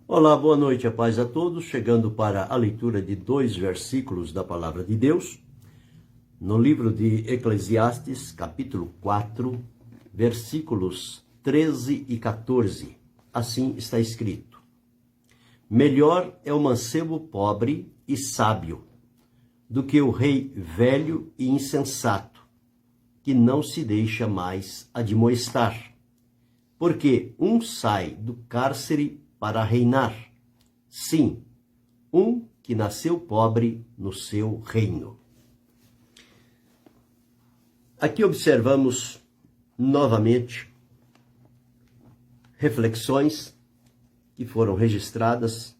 Olá, boa noite, a paz a todos. Chegando para a leitura de 2 versículos da Palavra de Deus, no livro de Eclesiastes, capítulo 4, versículos 13 e 14. Assim está escrito: Melhor é o mancebo pobre e sábio do que o rei velho e insensato, que não se deixa mais admoestar. Porque um sai do cárcere para reinar, sim, um que nasceu pobre no seu reino. Aqui observamos novamente reflexões que foram registradas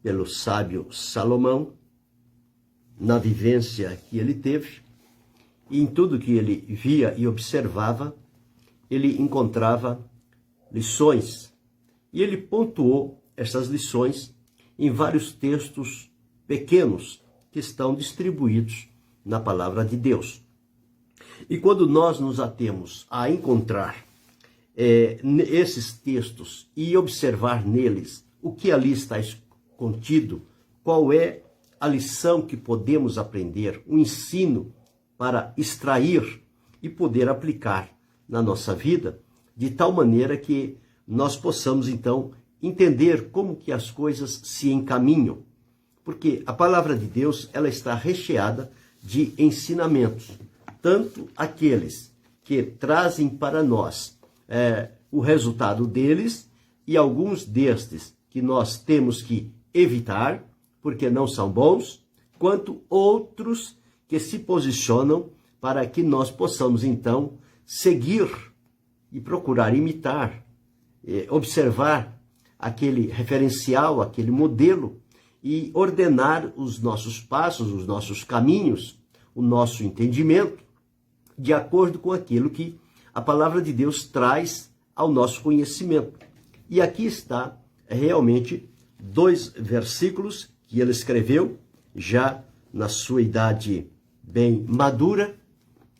pelo sábio Salomão, na vivência que ele teve, e em tudo que ele via e observava, ele encontrava lições. E ele pontuou essas lições em vários textos pequenos que estão distribuídos na palavra de Deus. E quando nós nos atemos a encontrar esses textos e observar neles o que ali está contido, qual é a lição que podemos aprender, o ensino para extrair e poder aplicar na nossa vida, de tal maneira que nós possamos, então, entender como que as coisas se encaminham. Porque a palavra de Deus, ela está recheada de ensinamentos. Tanto aqueles que trazem para nós o resultado deles, e alguns destes que nós temos que evitar, porque não são bons, quanto outros que se posicionam para que nós possamos, então, seguir e procurar imitar, observar aquele referencial, aquele modelo e ordenar os nossos passos, os nossos caminhos, o nosso entendimento, de acordo com aquilo que a palavra de Deus traz ao nosso conhecimento. E aqui está realmente 2 versículos que ele escreveu já na sua idade bem madura,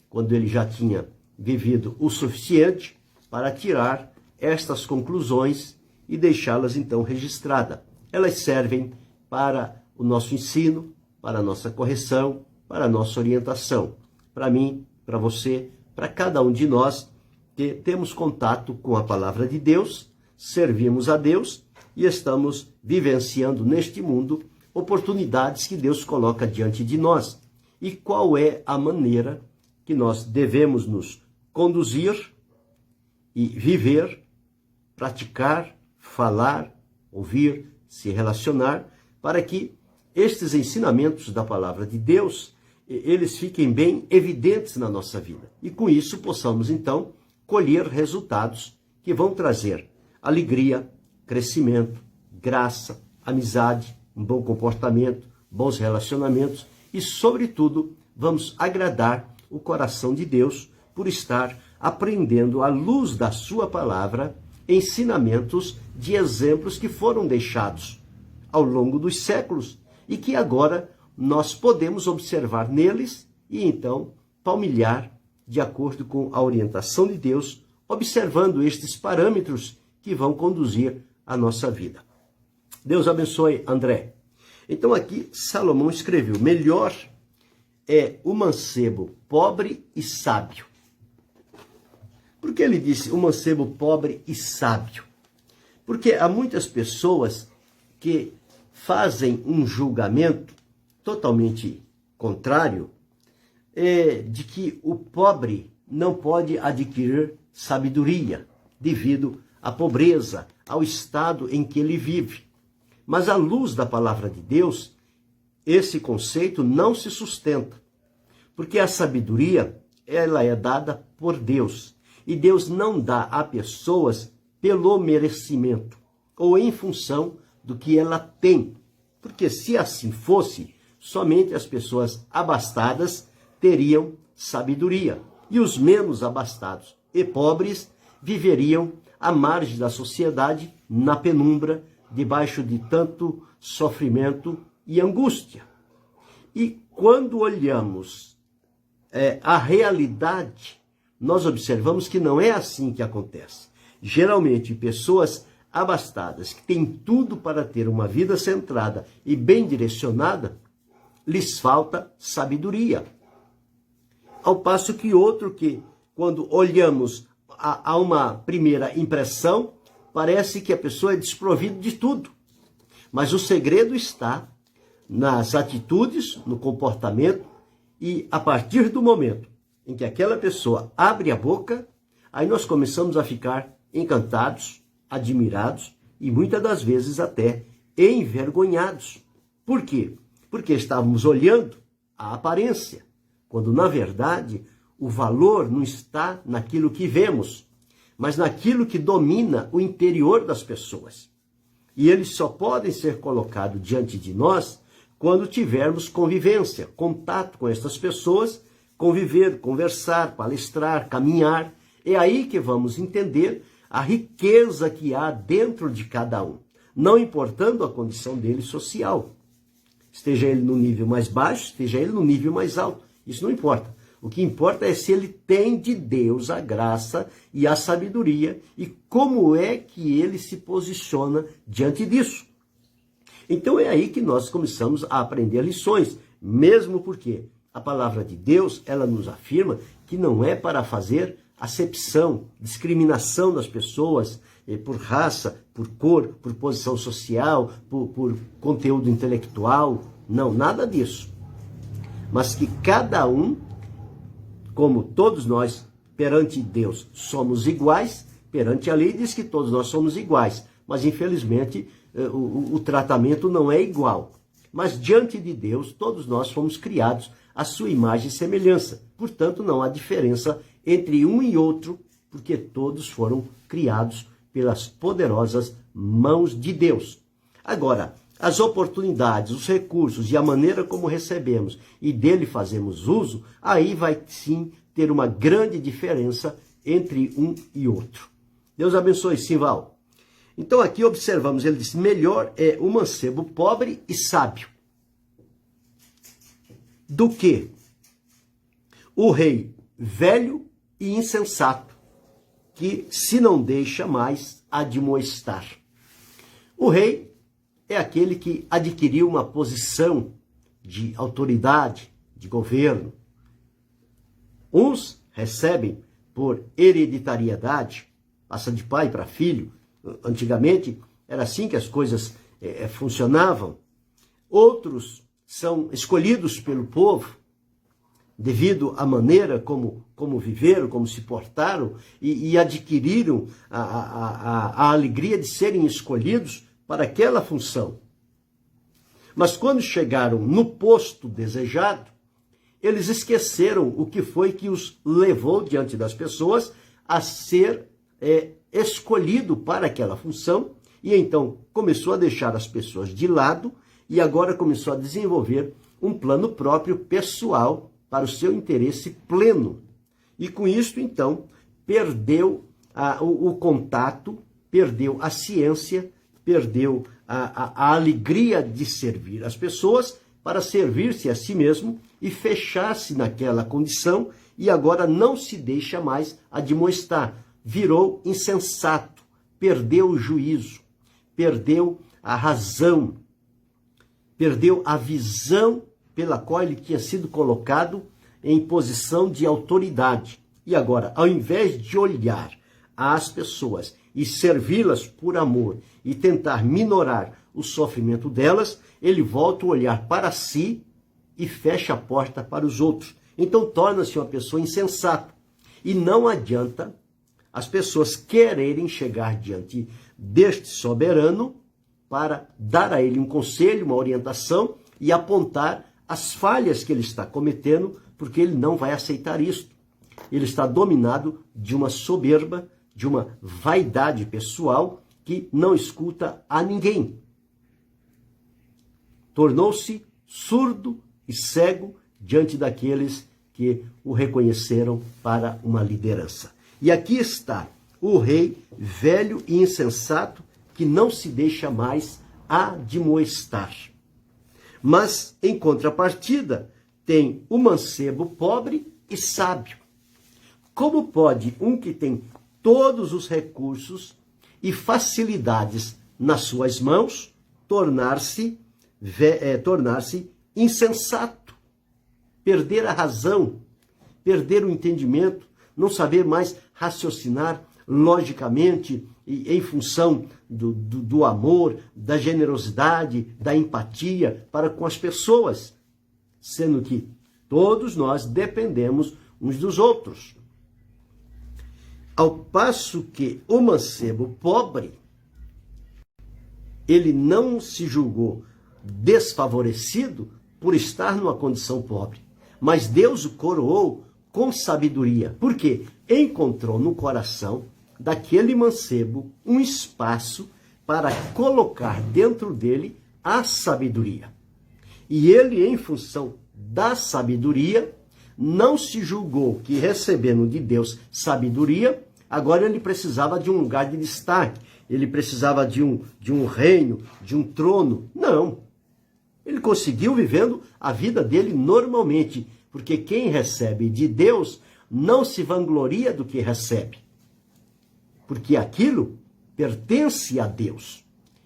quando ele já tinha vivido o suficiente para tirar estas conclusões e deixá-las então registradas. Elas servem para o nosso ensino, para a nossa correção, para a nossa orientação. Para mim, para você, para cada um de nós que temos contato com a palavra de Deus, servimos a Deus e estamos vivenciando neste mundo oportunidades que Deus coloca diante de nós. E qual é a maneira que nós devemos nos conduzir e viver, praticar, falar, ouvir, se relacionar, para que estes ensinamentos da palavra de Deus, eles fiquem bem evidentes na nossa vida. E com isso possamos, então, colher resultados que vão trazer alegria, crescimento, graça, amizade, um bom comportamento, bons relacionamentos e, sobretudo, vamos agradar o coração de Deus por estar aprendendo à luz da sua palavra ensinamentos de exemplos que foram deixados ao longo dos séculos e que agora nós podemos observar neles e então palmilhar de acordo com a orientação de Deus, observando estes parâmetros que vão conduzir a nossa vida. Deus abençoe, André. Então aqui Salomão escreveu: melhor é o mancebo pobre e sábio. Por que ele disse o mancebo pobre e sábio? Porque há muitas pessoas que fazem um julgamento totalmente contrário de que o pobre não pode adquirir sabedoria devido à pobreza, ao estado em que ele vive. Mas à luz da palavra de Deus, esse conceito não se sustenta, porque a sabedoria, ela é dada por Deus, e Deus não dá a pessoas pelo merecimento, ou em função do que ela tem, porque se assim fosse, somente as pessoas abastadas teriam sabedoria, e os menos abastados e pobres viveriam à margem da sociedade, na penumbra, debaixo de tanto sofrimento e angústia. E quando olhamos a realidade, nós observamos que não é assim que acontece. Geralmente, pessoas abastadas, que têm tudo para ter uma vida centrada e bem direcionada, lhes falta sabedoria. Ao passo que outro que, quando olhamos a uma primeira impressão, parece que a pessoa é desprovida de tudo. Mas o segredo está nas atitudes, no comportamento, e a partir do momento em que aquela pessoa abre a boca, aí nós começamos a ficar encantados, admirados e muitas das vezes até envergonhados. Por quê? Porque estávamos olhando a aparência, quando na verdade o valor não está naquilo que vemos, mas naquilo que domina o interior das pessoas. E eles só podem ser colocados diante de nós quando tivermos convivência, contato com essas pessoas, conviver, conversar, palestrar, caminhar. É aí que vamos entender a riqueza que há dentro de cada um, não importando a condição dele social. Esteja ele no nível mais baixo, esteja ele no nível mais alto, isso não importa. O que importa é se ele tem de Deus a graça e a sabedoria e como é que ele se posiciona diante disso. Então é aí que nós começamos a aprender lições, mesmo porque a palavra de Deus, ela nos afirma que não é para fazer acepção, discriminação das pessoas por raça, por cor, por posição social, por conteúdo intelectual. Não, nada disso. Mas que cada um, como todos nós, perante Deus, somos iguais, perante a lei diz que todos nós somos iguais, mas infelizmente o tratamento não é igual. Mas diante de Deus, todos nós fomos criados à sua imagem e semelhança. Portanto, não há diferença entre um e outro, porque todos foram criados pelas poderosas mãos de Deus. Agora, as oportunidades, os recursos e a maneira como recebemos e dele fazemos uso, aí vai sim ter uma grande diferença entre um e outro. Deus abençoe, Simval. Então aqui observamos, ele diz, melhor é o mancebo pobre e sábio do que o rei velho e insensato, que se não deixa mais admoestar. O rei é aquele que adquiriu uma posição de autoridade, de governo. Uns recebem por hereditariedade, passa de pai para filho. Antigamente era assim que as coisas funcionavam. Outros são escolhidos pelo povo, devido à maneira como viveram, como se portaram e adquiriram a alegria de serem escolhidos para aquela função. Mas quando chegaram no posto desejado, eles esqueceram o que foi que os levou diante das pessoas a ser escolhido para aquela função, e então começou a deixar as pessoas de lado e agora começou a desenvolver um plano próprio, pessoal, para o seu interesse pleno. E com isso, então, perdeu o contato, perdeu a ciência, perdeu a alegria de servir as pessoas para servir-se a si mesmo e fechar-se naquela condição e agora não se deixa mais admoestar. Virou insensato, perdeu o juízo, perdeu a razão, perdeu a visão pela qual ele tinha sido colocado em posição de autoridade. E agora, ao invés de olhar às pessoas e servi-las por amor e tentar minorar o sofrimento delas, ele volta a olhar para si e fecha a porta para os outros. Então torna-se uma pessoa insensata. E não adianta as pessoas quererem chegar diante deste soberano para dar a ele um conselho, uma orientação e apontar as falhas que ele está cometendo, porque ele não vai aceitar isto. Ele está dominado de uma soberba, de uma vaidade pessoal que não escuta a ninguém. Tornou-se surdo e cego diante daqueles que o reconheceram para uma liderança. E aqui está o rei velho e insensato que não se deixa mais admoestar. Mas, em contrapartida, tem o mancebo pobre e sábio. Como pode um que tem todos os recursos e facilidades nas suas mãos, tornar-se insensato, perder a razão, perder o entendimento, não saber mais raciocinar logicamente e em função do amor, da generosidade, da empatia para com as pessoas, sendo que todos nós dependemos uns dos outros. Ao passo que o mancebo pobre, ele não se julgou desfavorecido por estar numa condição pobre, mas Deus o coroou com sabedoria, porque encontrou no coração daquele mancebo um espaço para colocar dentro dele a sabedoria. E ele, em função da sabedoria, não se julgou que, recebendo de Deus sabedoria, agora ele precisava de um lugar de destaque, ele precisava de um reino, de um trono. Não. Ele conseguiu vivendo a vida dele normalmente, porque quem recebe de Deus não se vangloria do que recebe, porque aquilo pertence a Deus.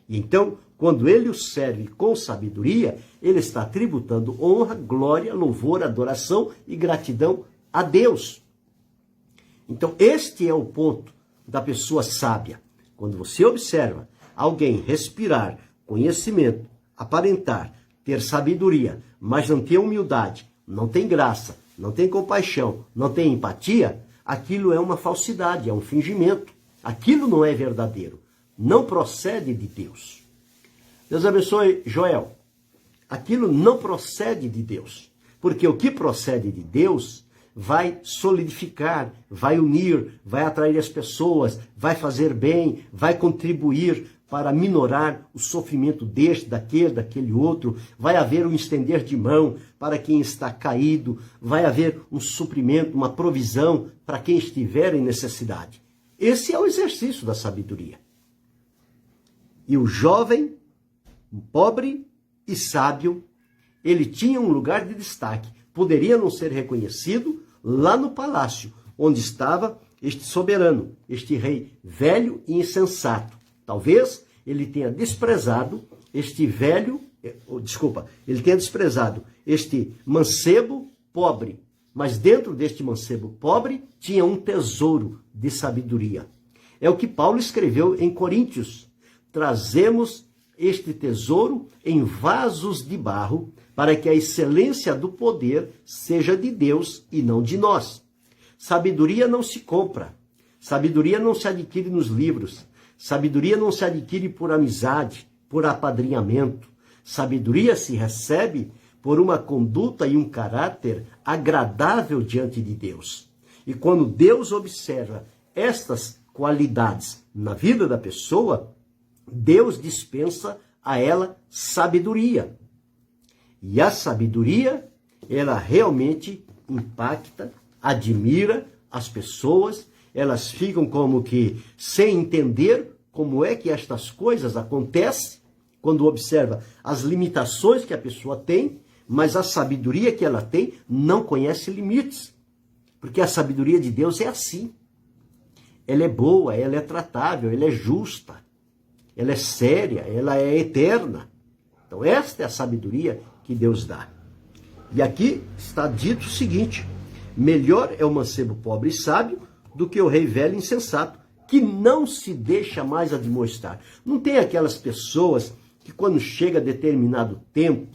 E então, quando ele o serve com sabedoria, ele está tributando honra, glória, louvor, adoração e gratidão a Deus. Então, este é o ponto da pessoa sábia. Quando você observa alguém respirar conhecimento, aparentar, ter sabedoria, mas não tem humildade, não tem graça, não tem compaixão, não tem empatia, aquilo é uma falsidade, é um fingimento. Aquilo não é verdadeiro, não procede de Deus. Deus abençoe, Joel. Aquilo não procede de Deus, porque o que procede de Deus vai solidificar, vai unir, vai atrair as pessoas, vai fazer bem, vai contribuir para minorar o sofrimento deste, daquele outro, vai haver um estender de mão para quem está caído, vai haver um suprimento, uma provisão para quem estiver em necessidade. Esse é o exercício da sabedoria. E o jovem, pobre e sábio, ele tinha um lugar de destaque, poderia não ser reconhecido lá no palácio, onde estava este soberano, este rei velho e insensato. Talvez ele tenha desprezado ele tenha desprezado este mancebo pobre, mas dentro deste mancebo pobre tinha um tesouro de sabedoria. É o que Paulo escreveu em Coríntios. Trazemos este tesouro em vasos de barro, para que a excelência do poder seja de Deus e não de nós. Sabedoria não se compra. Sabedoria não se adquire nos livros. Sabedoria não se adquire por amizade, por apadrinhamento. Sabedoria se recebe por uma conduta e um caráter agradável diante de Deus. E quando Deus observa estas qualidades na vida da pessoa, Deus dispensa a ela sabedoria. E a sabedoria, ela realmente impacta, admira as pessoas, elas ficam como que sem entender como é que estas coisas acontecem, quando observa as limitações que a pessoa tem, mas a sabedoria que ela tem não conhece limites. Porque a sabedoria de Deus é assim. Ela é boa, ela é tratável, ela é justa, ela é séria, ela é eterna. Então esta é a sabedoria que Deus dá. E aqui está dito o seguinte: melhor é o mancebo pobre e sábio do que o rei velho e insensato, que não se deixa mais admoestar. Não tem aquelas pessoas que quando chega a determinado tempo,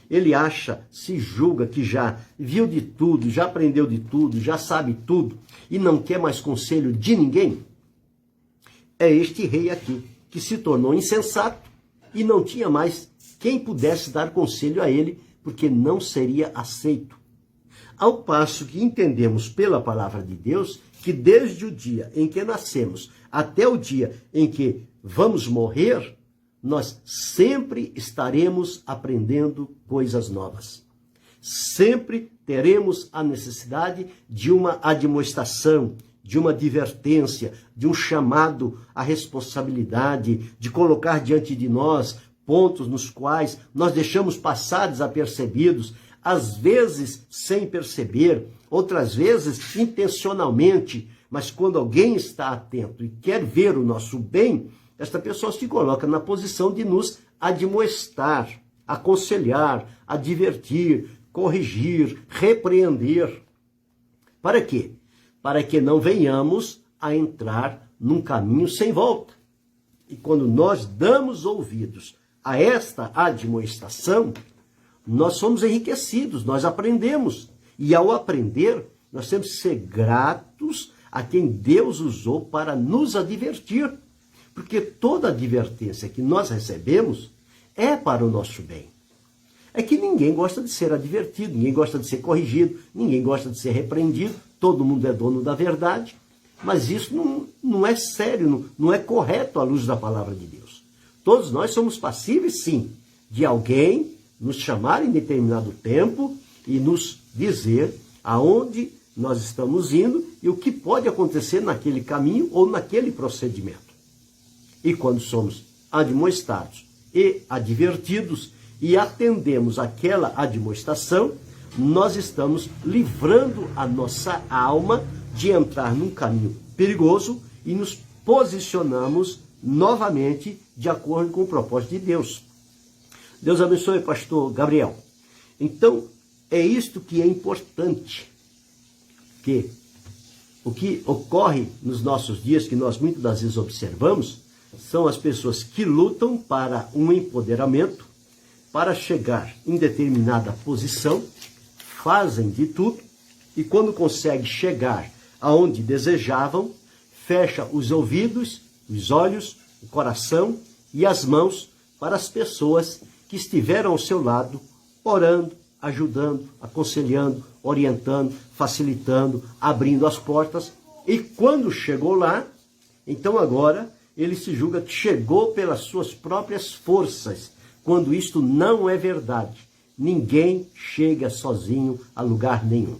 ele acha, se julga que já viu de tudo, já aprendeu de tudo, já sabe tudo e não quer mais conselho de ninguém? É este rei aqui, que se tornou insensato e não tinha mais quem pudesse dar conselho a ele, porque não seria aceito. Ao passo que entendemos pela palavra de Deus que desde o dia em que nascemos até o dia em que vamos morrer, nós sempre estaremos aprendendo coisas novas. Sempre teremos a necessidade de uma admoestação, de uma advertência, de um chamado à responsabilidade, de colocar diante de nós pontos nos quais nós deixamos passar desapercebidos, às vezes sem perceber, outras vezes intencionalmente, Mas quando alguém está atento e quer ver o nosso bem, esta pessoa se coloca na posição de nos admoestar, aconselhar, advertir, corrigir, repreender. Para quê? Para que não venhamos a entrar num caminho sem volta. E quando nós damos ouvidos a esta admoestação, nós somos enriquecidos, nós aprendemos. E ao aprender, nós temos que ser gratos a quem Deus usou para nos advertir. Porque toda advertência que nós recebemos é para o nosso bem. É que ninguém gosta de ser advertido, ninguém gosta de ser corrigido, ninguém gosta de ser repreendido, todo mundo é dono da verdade, mas isso não é sério, não é correto à luz da palavra de Deus. Todos nós somos passíveis, sim, de alguém nos chamar em determinado tempo e nos dizer aonde nós estamos indo e o que pode acontecer naquele caminho ou naquele procedimento. E quando somos admoestados e advertidos e atendemos aquela admoestação, nós estamos livrando a nossa alma de entrar num caminho perigoso e nos posicionamos novamente de acordo com o propósito de Deus. Deus abençoe, pastor Gabriel. Então, é isto que é importante, que o que ocorre nos nossos dias, que nós muitas das vezes observamos, são as pessoas que lutam para um empoderamento, para chegar em determinada posição, fazem de tudo, e quando conseguem chegar aonde desejavam, fecha os ouvidos, os olhos, o coração e as mãos para as pessoas que estiveram ao seu lado, orando, ajudando, aconselhando, orientando, facilitando, abrindo as portas. E quando chegou lá, então agora ele se julga que chegou pelas suas próprias forças, quando isto não é verdade. Ninguém chega sozinho a lugar nenhum.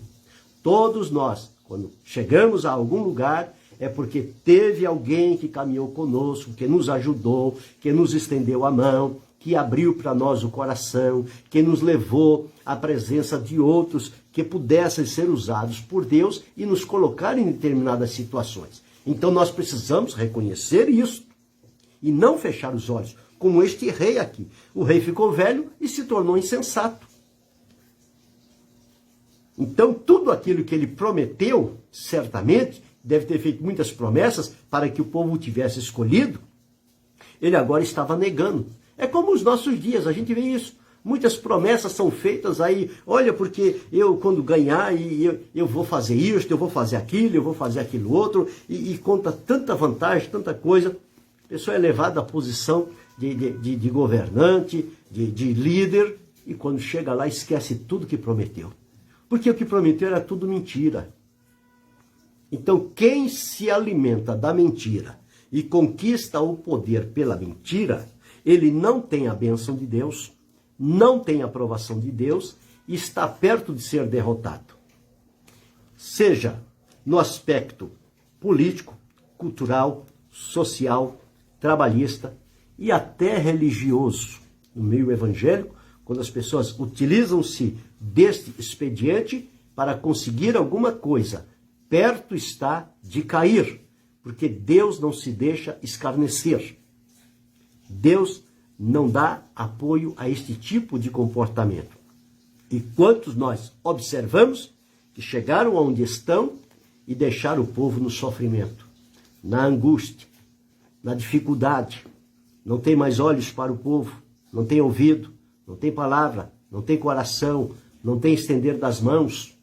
Todos nós, quando chegamos a algum lugar, é porque teve alguém que caminhou conosco, que nos ajudou, que nos estendeu a mão, que abriu para nós o coração, que nos levou à presença de outros que pudessem ser usados por Deus e nos colocar em determinadas situações. Então nós precisamos reconhecer isso e não fechar os olhos, como este rei aqui. O rei ficou velho e se tornou insensato. Então tudo aquilo que ele prometeu, certamente, deve ter feito muitas promessas para que o povo o tivesse escolhido, ele agora estava negando. É como os nossos dias, a gente vê isso. Muitas promessas são feitas aí, olha, porque eu quando ganhar, eu vou fazer isso, eu vou fazer aquilo, eu vou fazer aquilo outro, e conta tanta vantagem, tanta coisa. A pessoa é levada à posição de governante, de líder, e quando chega lá esquece tudo que prometeu. Porque o que prometeu era tudo mentira. Então quem se alimenta da mentira e conquista o poder pela mentira, ele não tem a bênção de Deus, não tem a aprovação de Deus e está perto de ser derrotado. Seja no aspecto político, cultural, social, trabalhista e até religioso. No meio evangélico, quando as pessoas utilizam-se deste expediente para conseguir alguma coisa, perto está de cair, porque Deus não se deixa escarnecer. Deus não dá apoio a este tipo de comportamento. E quantos nós observamos que chegaram aonde estão e deixaram o povo no sofrimento, na angústia, na dificuldade. Não tem mais olhos para o povo, não tem ouvido, não tem palavra, não tem coração, não tem estender das mãos.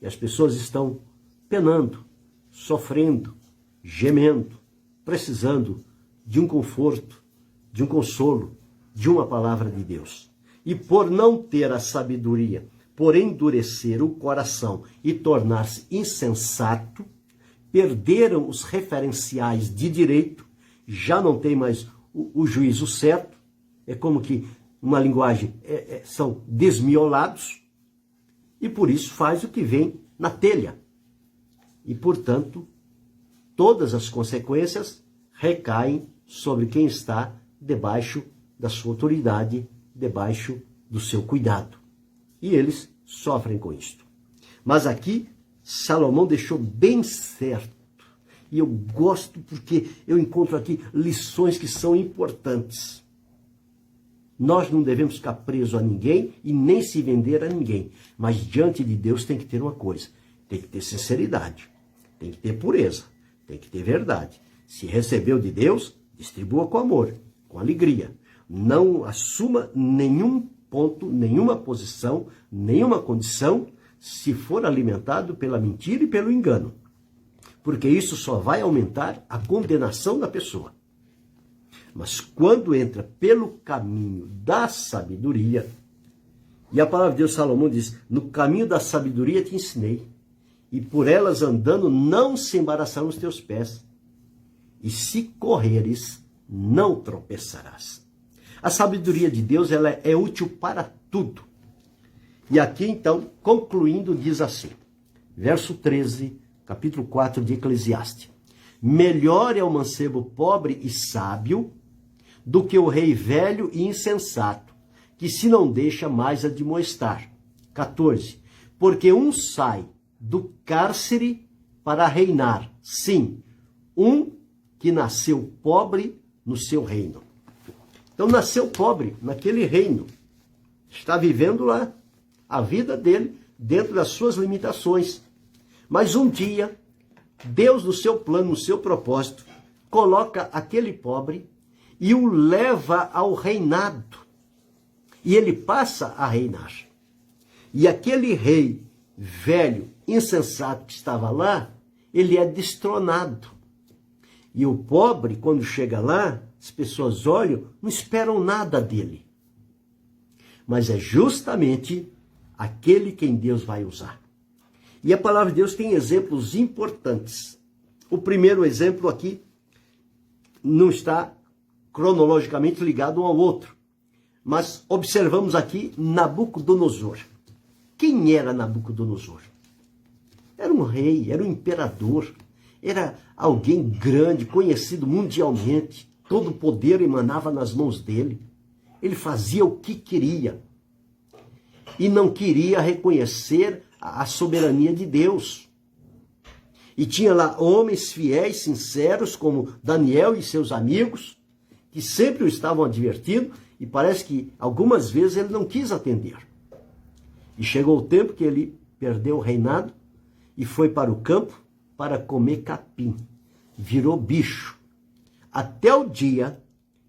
E as pessoas estão penando, sofrendo, gemendo, precisando de um conforto, de um consolo, de uma palavra de Deus. E por não ter a sabedoria, por endurecer o coração e tornar-se insensato, perderam os referenciais de direito, já não tem mais o juízo certo, é como que uma linguagem, são desmiolados, e por isso faz o que vem na telha. E, portanto, todas as consequências recaem sobre quem está debaixo da sua autoridade, debaixo do seu cuidado. E eles sofrem com isto. Mas aqui, Salomão deixou bem certo e eu gosto porque eu encontro aqui lições que são importantes. Nós não devemos ficar presos a ninguém e nem se vender a ninguém. Mas diante de Deus tem que ter uma coisa. Tem que ter sinceridade. Tem que ter pureza. Tem que ter verdade. Se recebeu de Deus, distribua com amor, com alegria. Não assuma nenhum ponto, nenhuma posição, nenhuma condição, se for alimentado pela mentira e pelo engano. Porque isso só vai aumentar a condenação da pessoa. Mas quando entra pelo caminho da sabedoria, e a palavra de Deus, Salomão diz, no caminho da sabedoria te ensinei, e por elas andando não se embaraçarão os teus pés, e se correres, não tropeçarás. A sabedoria de Deus, ela é útil para tudo. E aqui então, concluindo, diz assim, verso 13, capítulo 4 de Eclesiastes. Melhor é o mancebo pobre e sábio do que o rei velho e insensato, que se não deixa mais admoestar. 14. Porque um sai do cárcere para reinar, sim, um que nasceu pobre no seu reino. Então nasceu pobre naquele reino, está vivendo lá a vida dele dentro das suas limitações. Mas um dia, Deus no seu plano, no seu propósito, coloca aquele pobre e o leva ao reinado. E ele passa a reinar. E aquele rei velho, insensato que estava lá, ele é destronado. E o pobre, quando chega lá, as pessoas olham, não esperam nada dele. Mas é justamente aquele quem Deus vai usar. E a palavra de Deus tem exemplos importantes. O primeiro exemplo aqui não está cronologicamente ligado um ao outro. Mas observamos aqui Nabucodonosor. Quem era Nabucodonosor? Era um rei, era um imperador, era alguém grande, conhecido mundialmente. Todo o poder emanava nas mãos dele. Ele fazia o que queria. E não queria reconhecer a soberania de Deus. E tinha lá homens fiéis, sinceros, como Daniel e seus amigos, que sempre o estavam advertindo, e parece que algumas vezes ele não quis atender. E chegou o tempo que ele perdeu o reinado e foi para o campo para comer capim. Virou bicho. Até o dia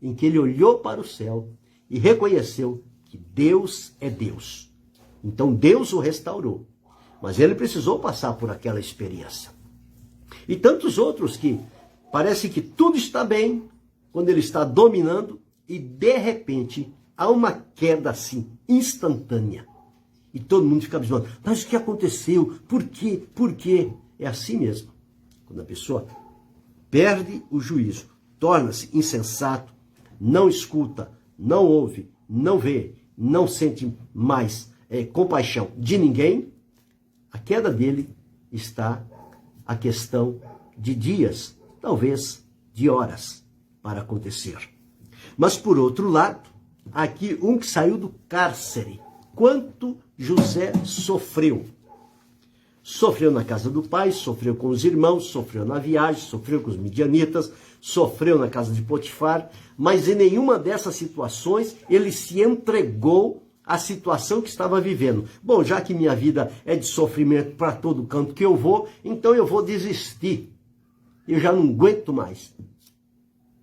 em que ele olhou para o céu e reconheceu que Deus é Deus. Então Deus o restaurou. Mas ele precisou passar por aquela experiência. E tantos outros que parece que tudo está bem quando ele está dominando e de repente há uma queda assim, instantânea. E todo mundo fica abismado. Mas o que aconteceu? Por quê? Por quê? É assim mesmo. Quando a pessoa perde o juízo, torna-se insensato, não escuta, não ouve, não vê, não sente mais compaixão de ninguém, a queda dele está a questão de dias, talvez de horas, para acontecer. Mas por outro lado, aqui um que saiu do cárcere. Quanto José sofreu? Sofreu na casa do pai, sofreu com os irmãos, sofreu na viagem, sofreu com os midianitas, sofreu na casa de Potifar, mas em nenhuma dessas situações ele se entregou à situação que estava vivendo. Bom, já que minha vida é de sofrimento para todo canto que eu vou, então eu vou desistir. Eu já não aguento mais.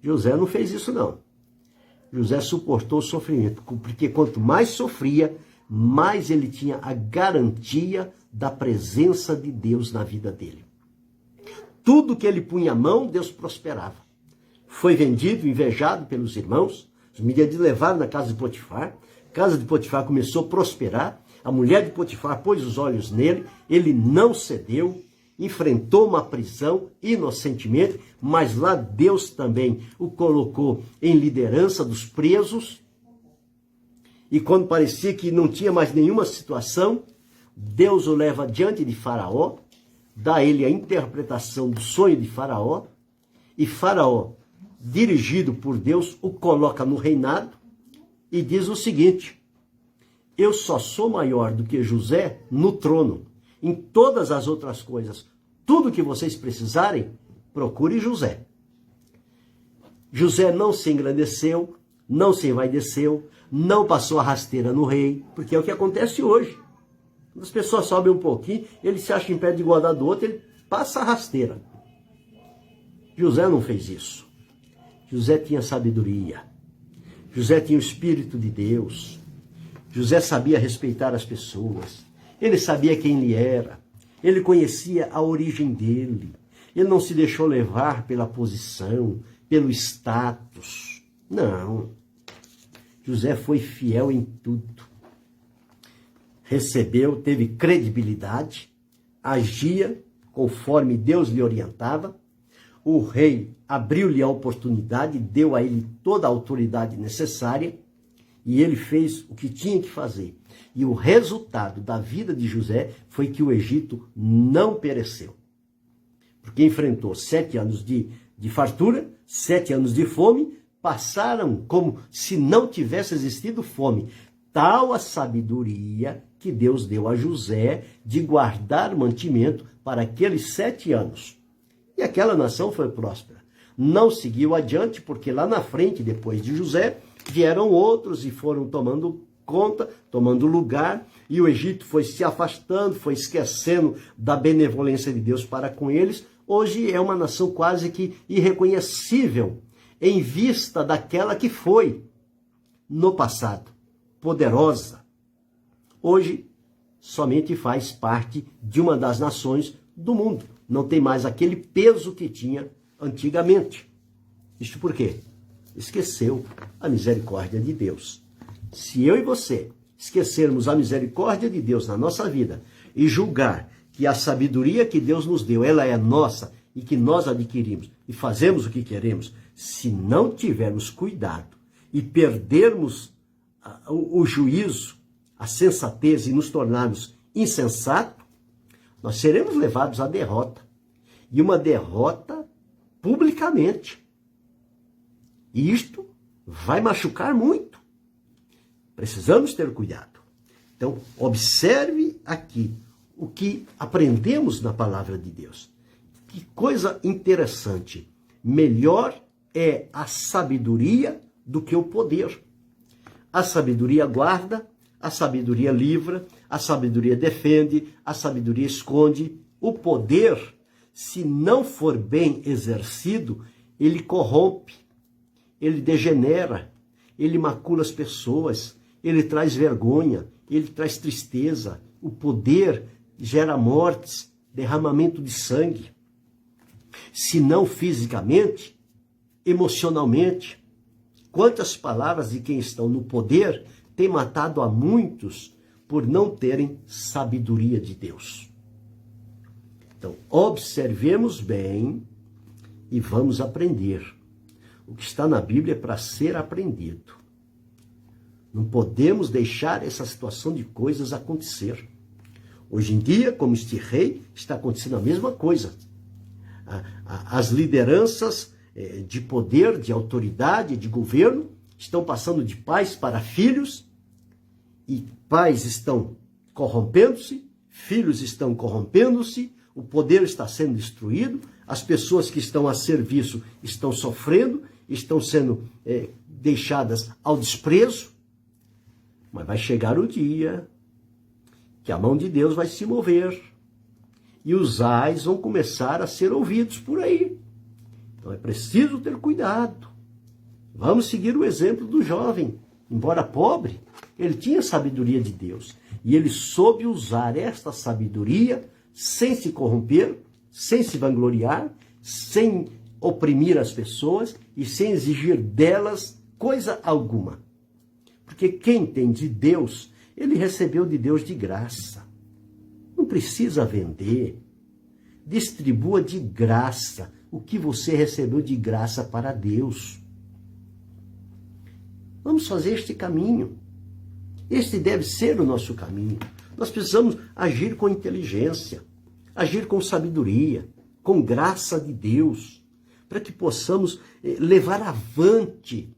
José não fez isso não. José suportou o sofrimento, porque quanto mais sofria, mais ele tinha a garantia da presença de Deus na vida dele. Tudo que ele punha a mão, Deus prosperava. Foi vendido, invejado pelos irmãos, os midianitas levaram na casa de Potifar, a casa de Potifar começou a prosperar, a mulher de Potifar pôs os olhos nele, ele não cedeu, enfrentou uma prisão inocentemente, mas lá Deus também o colocou em liderança dos presos, e quando parecia que não tinha mais nenhuma situação, Deus o leva diante de Faraó, dá a ele a interpretação do sonho de Faraó, e Faraó, dirigido por Deus, o coloca no reinado e diz o seguinte: eu só sou maior do que José no trono. Em todas as outras coisas, tudo que vocês precisarem, procure José. José não se engrandeceu, não se envaideceu, não passou a rasteira no rei, porque é o que acontece hoje. Quando as pessoas sobem um pouquinho, ele se acha em pé de igualdade do outro, ele passa a rasteira. José não fez isso. José tinha sabedoria. José tinha o Espírito de Deus. José sabia respeitar as pessoas. Ele sabia quem ele era. Ele conhecia a origem dele. Ele não se deixou levar pela posição, pelo status. Não. José foi fiel em tudo. Recebeu, teve credibilidade, agia conforme Deus lhe orientava. O rei abriu-lhe a oportunidade, deu a ele toda a autoridade necessária e ele fez o que tinha que fazer. E o resultado da vida de José foi que o Egito não pereceu. Porque enfrentou 7 anos de fartura, 7 anos de fome, passaram como se não tivesse existido fome. Tal a sabedoria que Deus deu a José de guardar mantimento para aqueles 7 anos. E aquela nação foi próspera. Não seguiu adiante, porque lá na frente, depois de José, vieram outros e foram tomando conta, tomando lugar, e o Egito foi se afastando, foi esquecendo da benevolência de Deus para com eles. Hoje é uma nação quase que irreconhecível em vista daquela que foi no passado, poderosa. Hoje somente faz parte de uma das nações do mundo. Não tem mais aquele peso que tinha antigamente. Isto por quê? Esqueceu a misericórdia de Deus. Se eu e você esquecermos a misericórdia de Deus na nossa vida e julgar que a sabedoria que Deus nos deu, ela é nossa e que nós adquirimos e fazemos o que queremos, se não tivermos cuidado e perdermos o juízo, a sensatez e nos tornarmos insensatos, nós seremos levados à derrota. E uma derrota publicamente. E isto vai machucar muito. Precisamos ter cuidado. Então, observe aqui o que aprendemos na palavra de Deus. Que coisa interessante. Melhor é a sabedoria do que o poder. A sabedoria guarda, a sabedoria livra, a sabedoria defende, a sabedoria esconde. O poder, se não for bem exercido, ele corrompe, ele degenera, ele macula as pessoas, ele traz vergonha, ele traz tristeza. O poder gera mortes, derramamento de sangue. Se não fisicamente, emocionalmente. Quantas palavras de quem estão no poder têm matado a muitos por não terem sabedoria de Deus. Então, observemos bem e vamos aprender. O que está na Bíblia é para ser aprendido. Não podemos deixar essa situação de coisas acontecer. Hoje em dia, como este rei, está acontecendo a mesma coisa. As lideranças de poder, de autoridade, de governo, estão passando de pais para filhos, e pais estão corrompendo-se, filhos estão corrompendo-se, o poder está sendo destruído, as pessoas que estão a serviço estão sofrendo, estão sendo deixadas ao desprezo. Mas vai chegar o dia que a mão de Deus vai se mover e os ais vão começar a ser ouvidos por aí. Então é preciso ter cuidado. Vamos seguir o exemplo do jovem. Embora pobre, ele tinha sabedoria de Deus. E ele soube usar esta sabedoria sem se corromper, sem se vangloriar, sem oprimir as pessoas e sem exigir delas coisa alguma. Porque quem tem de Deus, ele recebeu de Deus de graça. Não precisa vender. Distribua de graça o que você recebeu de graça para Deus. Vamos fazer este caminho. Este deve ser o nosso caminho. Nós precisamos agir com inteligência, agir com sabedoria, com graça de Deus, para que possamos levar avante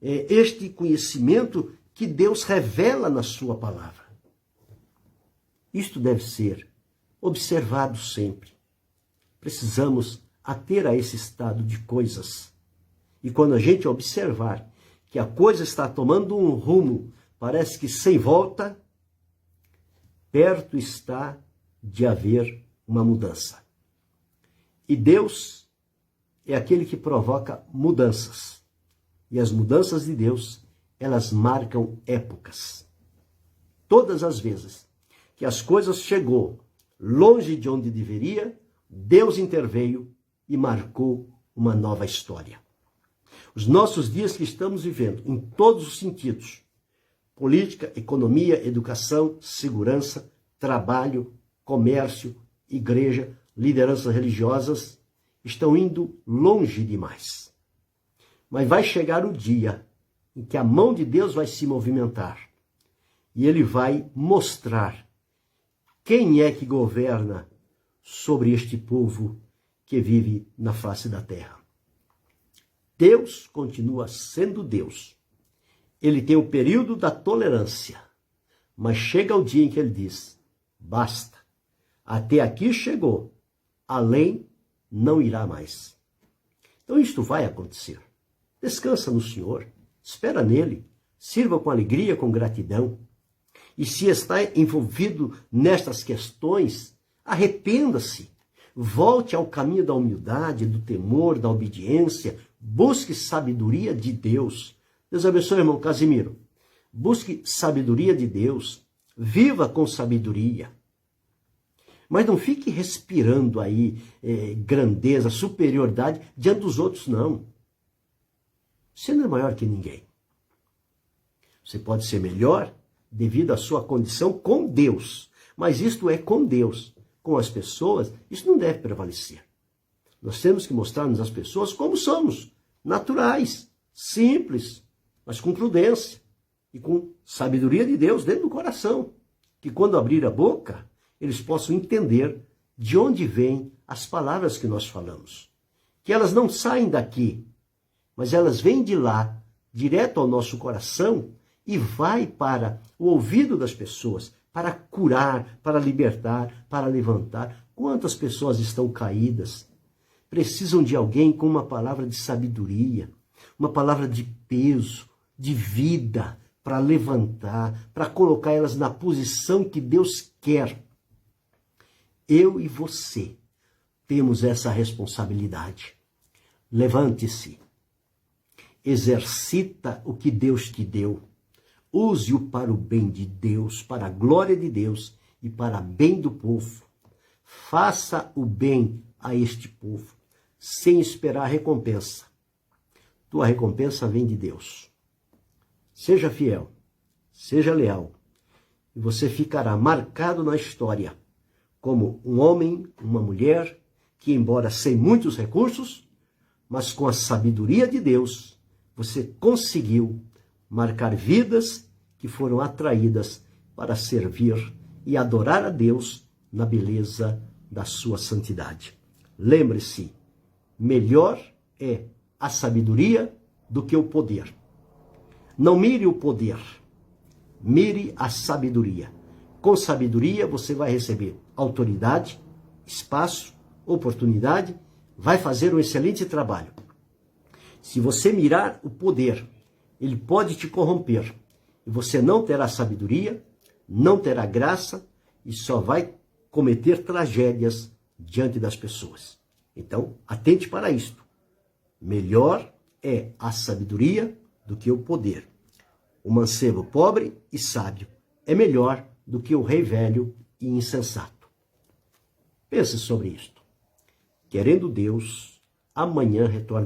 este conhecimento que Deus revela na sua palavra. Isto deve ser observado sempre. Precisamos a ter a esse estado de coisas. E quando a gente observar que a coisa está tomando um rumo, parece que sem volta, perto está de haver uma mudança. E Deus é aquele que provoca mudanças. E as mudanças de Deus, elas marcam épocas. Todas as vezes que as coisas chegou longe de onde deveria, Deus interveio e marcou uma nova história. Os nossos dias que estamos vivendo, em todos os sentidos, política, economia, educação, segurança, trabalho, comércio, igreja, lideranças religiosas, estão indo longe demais. Mas vai chegar o dia em que a mão de Deus vai se movimentar e ele vai mostrar quem é que governa sobre este povo que vive na face da terra. Deus continua sendo Deus. Ele tem o período da tolerância, mas chega o dia em que ele diz, basta, até aqui chegou, além não irá mais. Então isto vai acontecer. Descansa no Senhor, espera nele, sirva com alegria, com gratidão. E se está envolvido nestas questões, arrependa-se, volte ao caminho da humildade, do temor, da obediência, busque sabedoria de Deus. Deus abençoe, irmão Casimiro. Busque sabedoria de Deus, viva com sabedoria. Mas não fique respirando aí grandeza, superioridade diante dos outros, não. Você não é maior que ninguém. Você pode ser melhor devido à sua condição com Deus. Mas isto é com Deus. Com as pessoas, isso não deve prevalecer. Nós temos que mostrar-nos às pessoas como somos. Naturais, simples, mas com prudência. E com sabedoria de Deus dentro do coração. Que quando abrir a boca, eles possam entender de onde vêm as palavras que nós falamos. Que elas não saem daqui, mas elas vêm de lá, direto ao nosso coração, e vai para o ouvido das pessoas, para curar, para libertar, para levantar. Quantas pessoas estão caídas? Precisam de alguém com uma palavra de sabedoria, uma palavra de peso, de vida, para levantar, para colocar elas na posição que Deus quer. Eu e você temos essa responsabilidade. Levante-se. Exercita o que Deus te deu. Use-o para o bem de Deus, para a glória de Deus e para o bem do povo. Faça o bem a este povo, sem esperar recompensa. Tua recompensa vem de Deus. Seja fiel, seja leal, e você ficará marcado na história como um homem, uma mulher, que embora sem muitos recursos, mas com a sabedoria de Deus, você conseguiu marcar vidas que foram atraídas para servir e adorar a Deus na beleza da sua santidade. Lembre-se, melhor é a sabedoria do que o poder. Não mire o poder, mire a sabedoria. Com sabedoria você vai receber autoridade, espaço, oportunidade, vai fazer um excelente trabalho. Se você mirar o poder, ele pode te corromper. E você não terá sabedoria, não terá graça e só vai cometer tragédias diante das pessoas. Então, atente para isto. Melhor é a sabedoria do que o poder. O mancebo pobre e sábio é melhor do que o rei velho e insensato. Pense sobre isto. Querendo Deus, amanhã retorna.